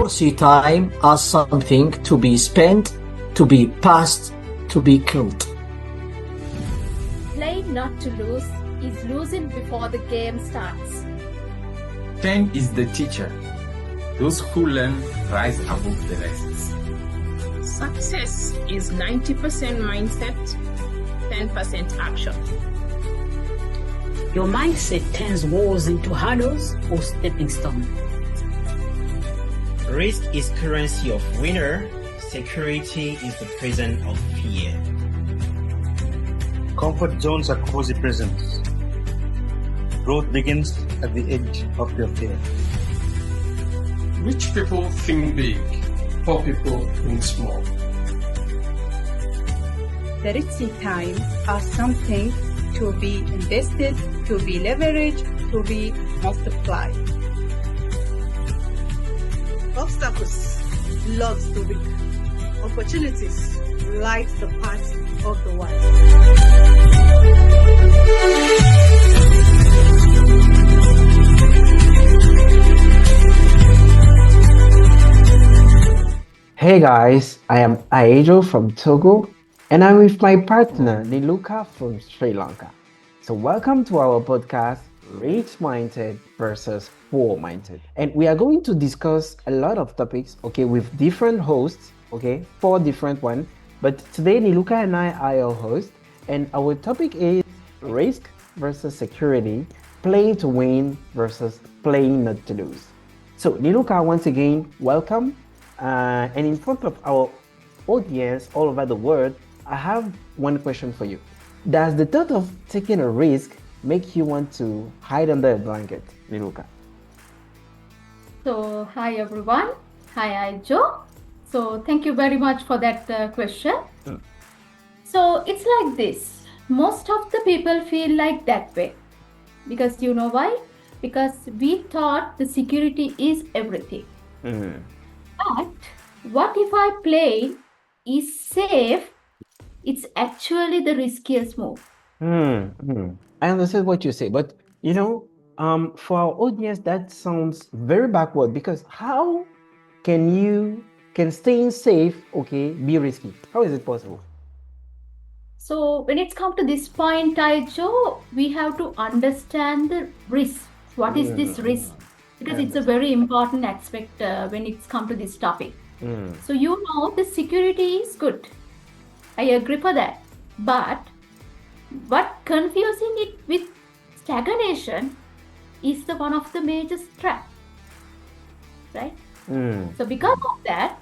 People see time as something to be spent, to be passed, to be killed. Playing not to lose is losing before the game starts. Time is the teacher. Those who learn rise above the rest. Success is 90% mindset, 10% action. Your mindset turns walls into hurdles or stepping stones. Risk is currency of winner. Security is the prison of fear. Comfort zones are cozy prisons. Growth begins at the edge of your fear. Rich people think big, poor people think small. The risky times are something to be invested, to be leveraged, to be multiplied. Obstacles loves the weak. Opportunities light the path of the wise. Hey guys, I am Aejo from Togo and I'm with my partner Niluka from Sri Lanka. So welcome to our podcast, Rich Minded versus Poor Minded. And we are going to discuss a lot of topics, okay, with different hosts, okay, 4 different ones. But today Niluka and I are your hosts and our topic is risk versus security, playing to win versus playing not to lose. So Niluka, once again, welcome. And in front of our audience all over the world, I have one question for you. Does the thought of taking a risk make you want to hide under a blanket, Niluka? So, hi everyone. Hi, Ajo. So, thank you very much for that question. So, it's like this. Most of the people feel like that way. Because you know why? Because we thought the security is everything. But what if I play is safe? It's actually the riskiest move. I understand what you say, but you know, for our audience, that sounds very backward because how can staying safe, okay, be risky? How is it possible? So when it's come to this point, Taijo, we have to understand the risk. What is this risk? Because it's a very important aspect when it's come to this topic. So you know the security is good. I agree for that. But what confusing it with stagnation is the one of the major trap. Right? So because of that,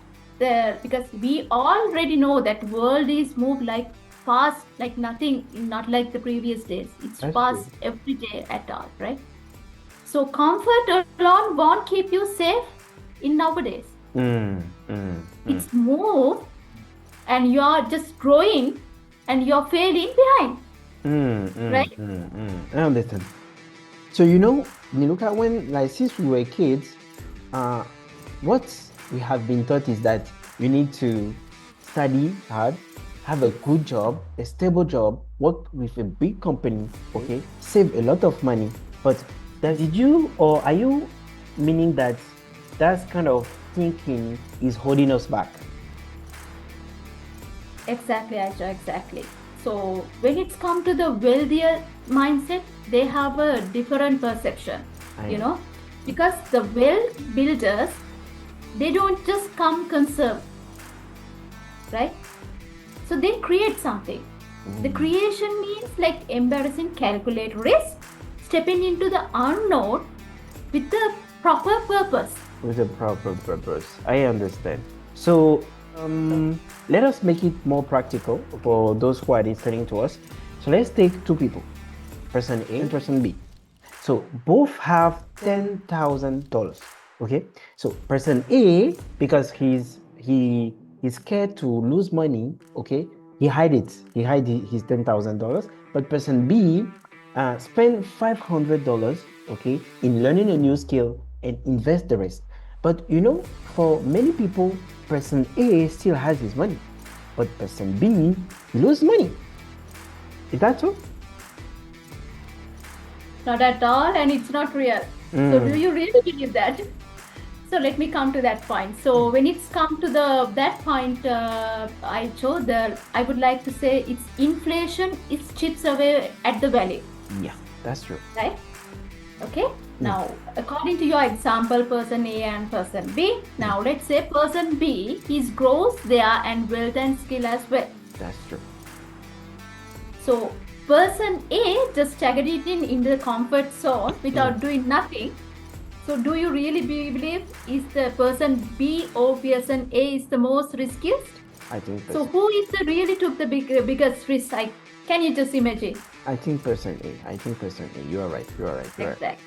because we already know that world is moved like fast, like nothing, not like the previous days. It's fast every day at all, right? So comfort alone won't keep you safe in nowadays. It's move and you're just growing and you're failing behind. Right? I understand. So you know, Niluka, when since we were kids, what we have been taught is that you need to study hard, have a good job, a stable job, work with a big company, okay, save a lot of money. But are you meaning that kind of thinking is holding us back? Exactly, Aja, exactly. So when it's come to the wealthier mindset, they have a different perception, you know, because the wealth builders, they don't just come conserve, right? So they create something. The creation means like embarrassing calculate risk, stepping into the unknown with the proper purpose. With a proper purpose. I understand. So let us make it more practical for those who are listening to us. So let's take 2 people, person A and person B. So both have $10,000. Okay. So person A, because he's scared to lose money. Okay. He hide his $10,000. But person B spend $500, okay, in learning a new skill and invest the rest. But you know, for many people, person A still has his money, but person B lose money. Is that so? Not at all, and it's not real. So do you really believe that? So let me come to that point. So when it's come to that point, I would like to say it's inflation. It chips away at the value. Yeah, that's true. Right? Okay. Now, according to your example, person A and person B. Now, let's say person B, his growth there and wealth and skill as well. That's true. So person A just staggered it in the comfort zone without doing nothing. So do you really believe is the person B or person A is the most riskiest? I think so. Who is the really took the biggest risk? Can you just imagine? I think person A. You are right. Exactly. Right.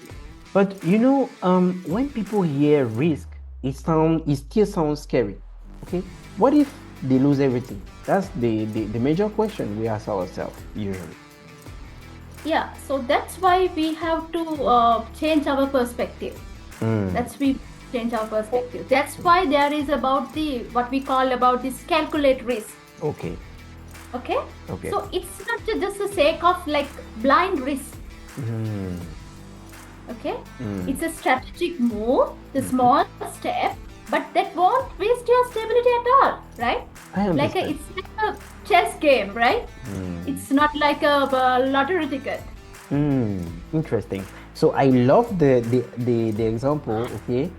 But when people hear risk, it still sounds scary. Okay, what if they lose everything? That's the major question we ask ourselves usually. Yeah, so that's why we have to change our perspective. That's why there is about what we call about this calculate risk. Okay. So it's not just the sake of blind risk. Okay. It's a strategic move, the small step, but that won't waste your stability at all, right? I understand. It's like a chess game, right? It's not like a lottery ticket. Interesting. So I love the example, okay?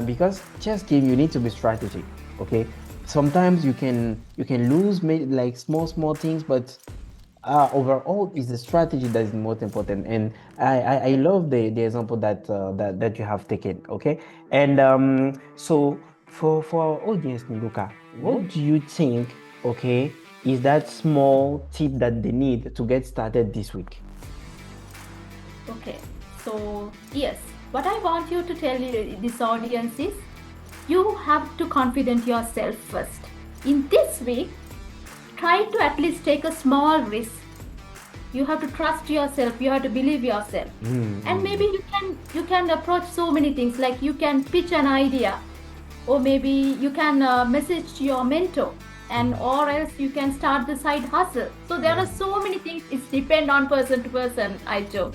Because chess game you need to be strategic, okay? Sometimes you can lose small things, but overall is the strategy that is most important. And I love the example that you have taken, okay? And so for our audience, Niluka, what do you think, okay, is that small tip that they need to get started this week? Okay, so yes, what I want you to tell this audience is you have to confident yourself first. In this week, try to at least take a small risk. You have to trust yourself. You have to believe yourself. And maybe you can approach so many things. Like you can pitch an idea, or maybe you can message your mentor, or else you can start the side hustle. So there are so many things. It depends on person to person, Aijo.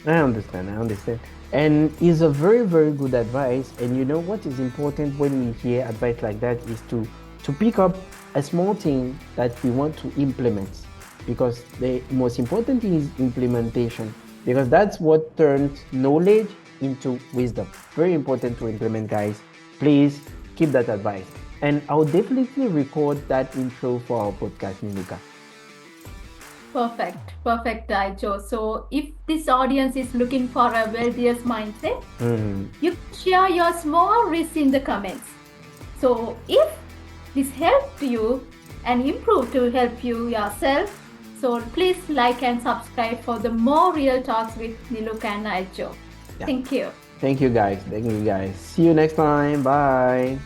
I understand. And it's a very, very good advice. And you know what is important when we hear advice like that is to pick up a small thing that we want to implement. Because the most important thing is implementation. Because that's what turns knowledge into wisdom. Very important to implement, guys. Please keep that advice. And I'll definitely record that intro for our podcast, Niluka. Perfect, Aijo. So if this audience is looking for a wealthiest mindset, you share your small risks in the comments. So if this helped you and improved to help you yourself, so please like and subscribe for the more real talks with Niluka and Aijo. Yeah. Thank you. Thank you guys. See you next time. Bye.